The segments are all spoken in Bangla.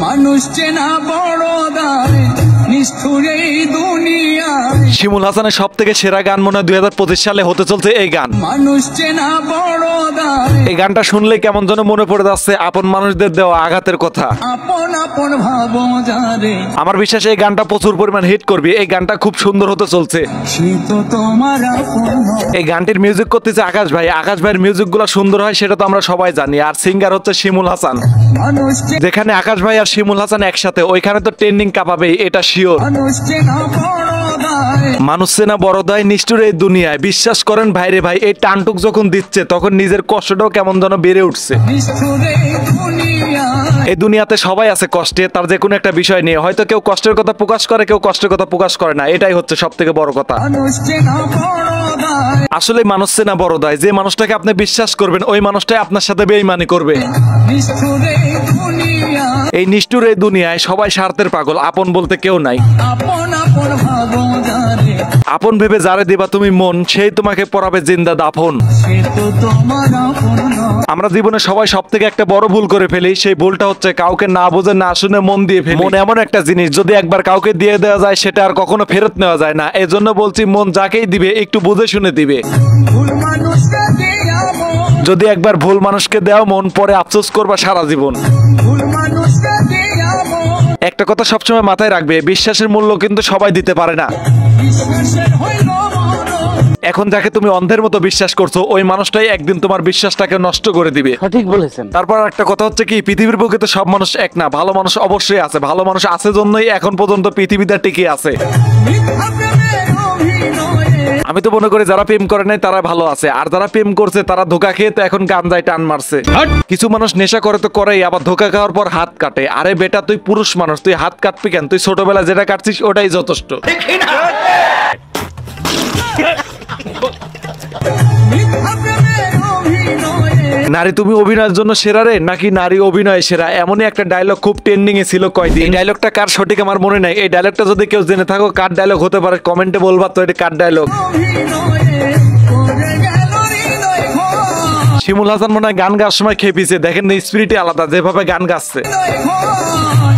মানুষ চেনা বড় দায় নিষ্ঠুর এই দুনিয়ায়। শিমুল হাসানের সব থেকে সেরা গান মনে হয় 2025 সালে হতে চলছে এই গান। মানুষ চেনা বড় দায়। এই গানটা শুনলে কেমন যেন মনে পড়ে যাচ্ছে আপন মানুষদের দেওয়া আঘাতের কথা। আপন আপন ভাবো যারে, আমার বিশ্বাস এই গানটা প্রচুর পরিমাণ হিট করবে। এই গানটা খুব সুন্দর হতে চলছে। সে তো তোমার আপন। এই গানটির মিউজিক করতেছে আকাশ ভাই। আকাশ ভাইয়ের মিউজিক গুলা সুন্দর হয় সেটা তো আমরা সবাই জানি। আর সিঙ্গার হচ্ছে শিমুল হাসান। মানুষ যেখানে আকাশ ভাই আর শিমুল হাসান একসাথে ওইখানে তো ট্রেন্ডিং কাঁপাবেই, এটা শিওর। মানুষ চেনা বড় দায়। মানুষ চেনা বড় দায় নিষ্ঠুর এই দুনিয়ায়। বিশ্বাস করেন ভাইরে ভাই, এই টানটুক যখন দিচ্ছে তখন নিজের কষ্টটাও কেমন যেন বেড়ে উঠছে। নিষ্ঠুর এই দুনিয়ায়। এই দুনিয়াতে সবাই আছে কষ্টে, তার যে কোনো একটা বিষয় নিয়ে। হয়তো কেউ কষ্টের কথা প্রকাশ করে, কেউ কষ্টের কথা প্রকাশ করে না। এটাই হচ্ছে সব থেকে বড় কথা। মানুষ চেনা বড় দায়। আসলে মানুষ চেনা বড় দায়। যে মানুষটাকে আপনি বিশ্বাস করবেন ওই মানুষটাই আপনার সাথে বেইমানি করবে। নিষ্ঠুর এই দুনিয়ায়। এই নিষ্ঠুর এই দুনিয়ায় সবাই স্বার্থের পাগল, আপন বলতে কেউ নাই। আপন আপন ভাবো যারে, আপন ভেবে যারে দিবা তুমি মন, সেই তোমাকে পড়াবে জিন্দা দাফন। সে তো তোমার আপন নয়। আমরা জীবনে সবাই সব থেকে একটা বড় ভুল করে ফেলি। সেই ভুলটা হচ্ছে কাউকে না বুঝে না শুনে মন দিয়ে ফেলি। মন এমন একটা জিনিস, যদি একবার কাউকে দিয়ে দেওয়া যায় সেটা আর কখনো ফেরত নেওয়া যায় না। এই জন্য বলছি মন যাকেই দিবে একটু বুঝে শুনে দিবে। ভুল মানুষকে দিয়া মন। যদি একবার ভুল মানুষকে দেওয়া মন, পরে আফসোস করবা সারা জীবন। ভুল মানুষকে দিয়া মন। একটা কথা সবসময় মাথায় রাখবে, বিশ্বাসের মূল্য কিন্তু সবাই দিতে পারে না। বিশ্বাসের হইল মরণ। এখন যাকে তুমি অন্ধের মতো বিশ্বাস করছো ওই মানুষটাই একদিন তোমার বিশ্বাসটাকে নষ্ট করে দিবে। সঠিক বলেছেন। তারপর একটা কথা হচ্ছে কি, পৃথিবীর বুকে তো সব মানুষ এক না। ভালো মানুষ অবশ্যই আছে। ভালো মানুষ আছে জন্যই এখন পর্যন্ত পৃথিবীতে টিকে আছে। মিথ্যা প্রেমের অভিনয়ে। আমি তো মনে করি যারা প্রেম করে নাই তারা ভালো আছে, আর যারা প্রেম করছে তারা ধোকা খেয়ে তো এখন গাঞ্জায় টান মারছে। কিছু মানুষ নেশা করে তো করেই, আবার ধোকা খাওয়ার পর হাত কাটে। আরে বেটা তুই পুরুষ মানুষ, তুই হাত কাটবি কেন? তুই ছোটবেলায় যেটা কাটছিস ওটাই যথেষ্ট। মিথ্যা প্রেমের অভিনয়ে। নারী তুমি অভিনয়ের জন্য সেরা রে, নাকি নারী অভিনয় সেরা? এমনই একটা ডায়লগ খুব ট্রেন্ডিং এ ছিল কয়দিন। এই ডায়লগটা কার সঠিক আমার মনে নাই। এই ডায়লগটা যদি কেউ জেনে থাকো কার ডায়লগ হতে পারে কমেন্টে বলবা তো এটা কার ডায়লগ। অভিনয়ে করে গেল হৃদয় ঘর। শিমুল হাসান মনে হয় গান গাওয়ার সময় খেপিছে। দেখেন স্পিরিটই আলাদা যেভাবে গান গাচ্ছে। হৃদয় ঘর।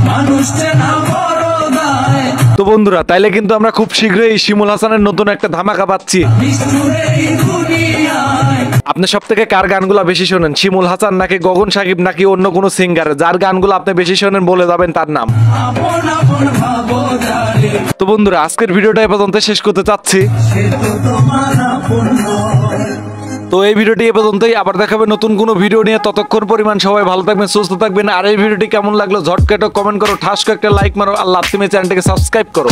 মানুষ চেনা বড় দায়। তো বন্ধুরা তাইলে কিন্তু আমরা খুব শীঘ্রই শিমুল হাসানের নতুন একটা ধামাকা পাচ্ছি। নিষ্ঠুর এই দুনিয়ায়। আপনি সব থেকে কার গানগুলা বেশি শোনেন? শিমুল হাসান নাকি গগন সাকিব নাকি অন্য কোনো সিঙ্গার? যার গানগুলো আপনি বেশি শোনেন বলে যাবেন তার নাম। আপন আপন ভাবো যারে, তো বন্ধুরা আজকের ভিডিওটা এ পর্যন্ত শেষ করতে চাচ্ছি। সে তো তোমার আপন নয়। তো এই ভিডিওটি এ পর্যন্তই। আবার দেখাবে নতুন কোনো ভিডিও নিয়ে। ততক্ষণ পরিমাণ সবাই ভালো থাকবেন, সুস্থ থাকবেন। আর এই ভিডিওটি কেমন লাগলো ঝটকেটো কমেন্ট করো, ঠাস করে একটা লাইক মারো। আর লাভ তুমি চ্যানেলটিকে সাবস্ক্রাইব করো।